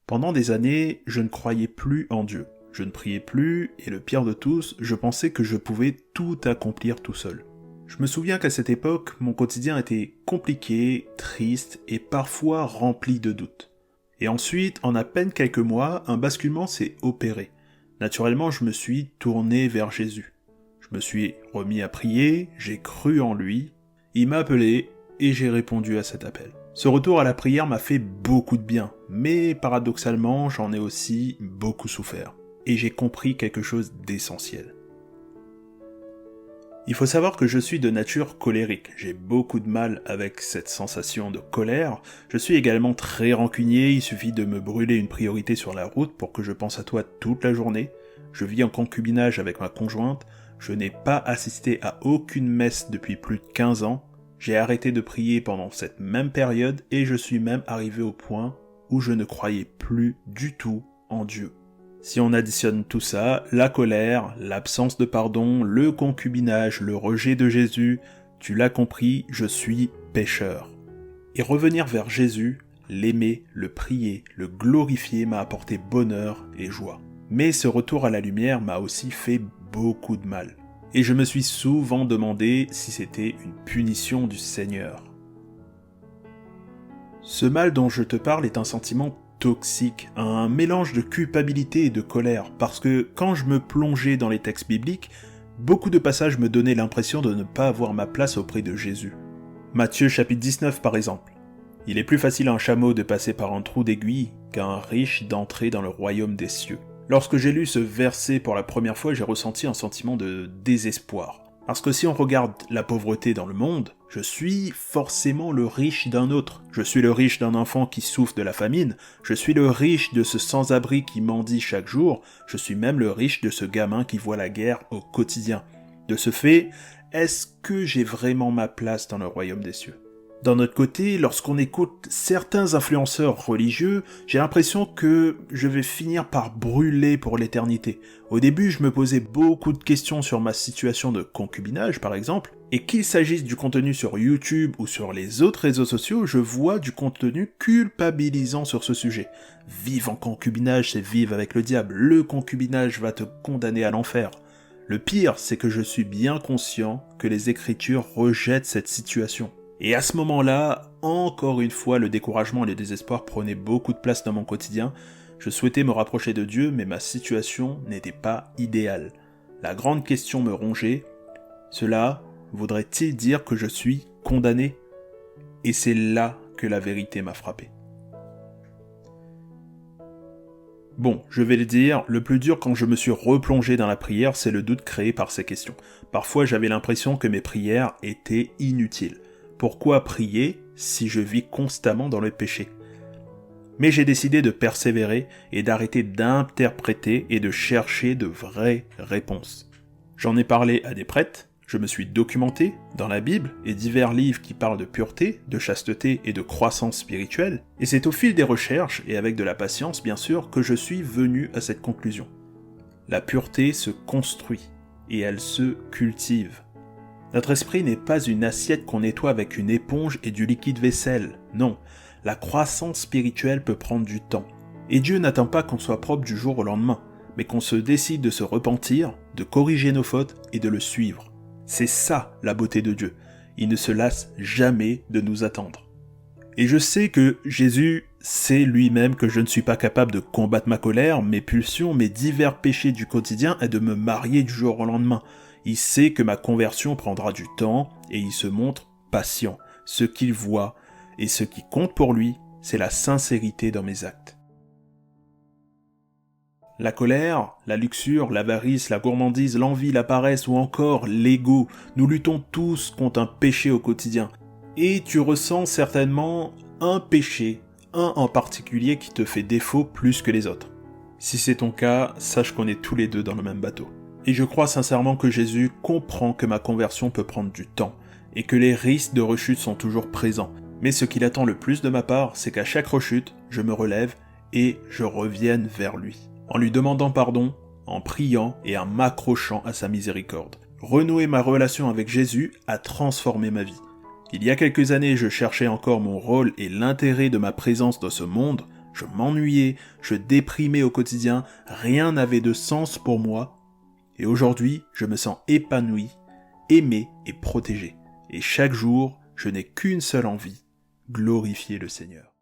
Pendant des années, je ne croyais plus en Dieu. Je ne priais plus, et le pire de tous, je pensais que je pouvais tout accomplir tout seul. Je me souviens qu'à cette époque, mon quotidien était compliqué, triste et parfois rempli de doutes. Et ensuite, en à peine quelques mois, un basculement s'est opéré. Naturellement, je me suis tourné vers Jésus. Je me suis remis à prier, j'ai cru en lui, il m'a appelé et j'ai répondu à cet appel. Ce retour à la prière m'a fait beaucoup de bien, mais paradoxalement, j'en ai aussi beaucoup souffert. Et j'ai compris quelque chose d'essentiel. Il faut savoir que je suis de nature colérique, j'ai beaucoup de mal avec cette sensation de colère, je suis également très rancunier, il suffit de me brûler une priorité sur la route pour que je pense à toi toute la journée, je vis en concubinage avec ma conjointe, je n'ai pas assisté à aucune messe depuis plus de 15 ans, j'ai arrêté de prier pendant cette même période et je suis même arrivé au point où je ne croyais plus du tout en Dieu. Si on additionne tout ça, la colère, l'absence de pardon, le concubinage, le rejet de Jésus, tu l'as compris, je suis pécheur. Et revenir vers Jésus, l'aimer, le prier, le glorifier m'a apporté bonheur et joie. Mais ce retour à la lumière m'a aussi fait beaucoup de mal. Et je me suis souvent demandé si c'était une punition du Seigneur. Ce mal dont je te parle est un sentiment toxique, un mélange de culpabilité et de colère, parce que quand je me plongeais dans les textes bibliques, beaucoup de passages me donnaient l'impression de ne pas avoir ma place auprès de Jésus. Matthieu chapitre 19 par exemple. Il est plus facile à un chameau de passer par un trou d'aiguille qu'à un riche d'entrer dans le royaume des cieux. Lorsque j'ai lu ce verset pour la première fois, j'ai ressenti un sentiment de désespoir. Parce que si on regarde la pauvreté dans le monde, je suis forcément le riche d'un autre. Je suis le riche d'un enfant qui souffre de la famine, je suis le riche de ce sans-abri qui mendie chaque jour, je suis même le riche de ce gamin qui voit la guerre au quotidien. De ce fait, est-ce que j'ai vraiment ma place dans le royaume des cieux ? D'un autre côté, lorsqu'on écoute certains influenceurs religieux, j'ai l'impression que je vais finir par brûler pour l'éternité. Au début, je me posais beaucoup de questions sur ma situation de concubinage, par exemple, et qu'il s'agisse du contenu sur YouTube ou sur les autres réseaux sociaux, je vois du contenu culpabilisant sur ce sujet. Vivre en concubinage, c'est vivre avec le diable. Le concubinage va te condamner à l'enfer. Le pire, c'est que je suis bien conscient que les Écritures rejettent cette situation. Et à ce moment-là, encore une fois, le découragement et le désespoir prenaient beaucoup de place dans mon quotidien. Je souhaitais me rapprocher de Dieu, mais ma situation n'était pas idéale. La grande question me rongeait, cela voudrait-il dire que je suis condamné ? Et c'est là que la vérité m'a frappé. Bon, je vais le dire, le plus dur quand je me suis replongé dans la prière, c'est le doute créé par ces questions. Parfois, j'avais l'impression que mes prières étaient inutiles. Pourquoi prier si je vis constamment dans le péché ? Mais j'ai décidé de persévérer et d'arrêter d'interpréter et de chercher de vraies réponses. J'en ai parlé à des prêtres, je me suis documenté dans la Bible et divers livres qui parlent de pureté, de chasteté et de croissance spirituelle, et c'est au fil des recherches, et avec de la patience bien sûr, que je suis venu à cette conclusion. La pureté se construit, et elle se cultive. Notre esprit n'est pas une assiette qu'on nettoie avec une éponge et du liquide vaisselle, non. La croissance spirituelle peut prendre du temps. Et Dieu n'attend pas qu'on soit propre du jour au lendemain, mais qu'on se décide de se repentir, de corriger nos fautes et de le suivre. C'est ça la beauté de Dieu. Il ne se lasse jamais de nous attendre. Et je sais que Jésus sait lui-même que je ne suis pas capable de combattre ma colère, mes pulsions, mes divers péchés du quotidien et de me marier du jour au lendemain. Il sait que ma conversion prendra du temps et il se montre patient. Ce qu'il voit et ce qui compte pour lui, c'est la sincérité dans mes actes. La colère, la luxure, l'avarice, la gourmandise, l'envie, la paresse ou encore l'ego, nous luttons tous contre un péché au quotidien. Et tu ressens certainement un péché, un en particulier qui te fait défaut plus que les autres. Si c'est ton cas, sache qu'on est tous les deux dans le même bateau. Et je crois sincèrement que Jésus comprend que ma conversion peut prendre du temps, et que les risques de rechute sont toujours présents. Mais ce qu'il attend le plus de ma part, c'est qu'à chaque rechute, je me relève et je revienne vers lui. En lui demandant pardon, en priant et en m'accrochant à sa miséricorde. Renouer ma relation avec Jésus a transformé ma vie. Il y a quelques années, je cherchais encore mon rôle et l'intérêt de ma présence dans ce monde. je m'ennuyais, je déprimais au quotidien, rien n'avait de sens pour moi. Et aujourd'hui, je me sens épanoui, aimé et protégé. Et chaque jour, je n'ai qu'une seule envie, glorifier le Seigneur.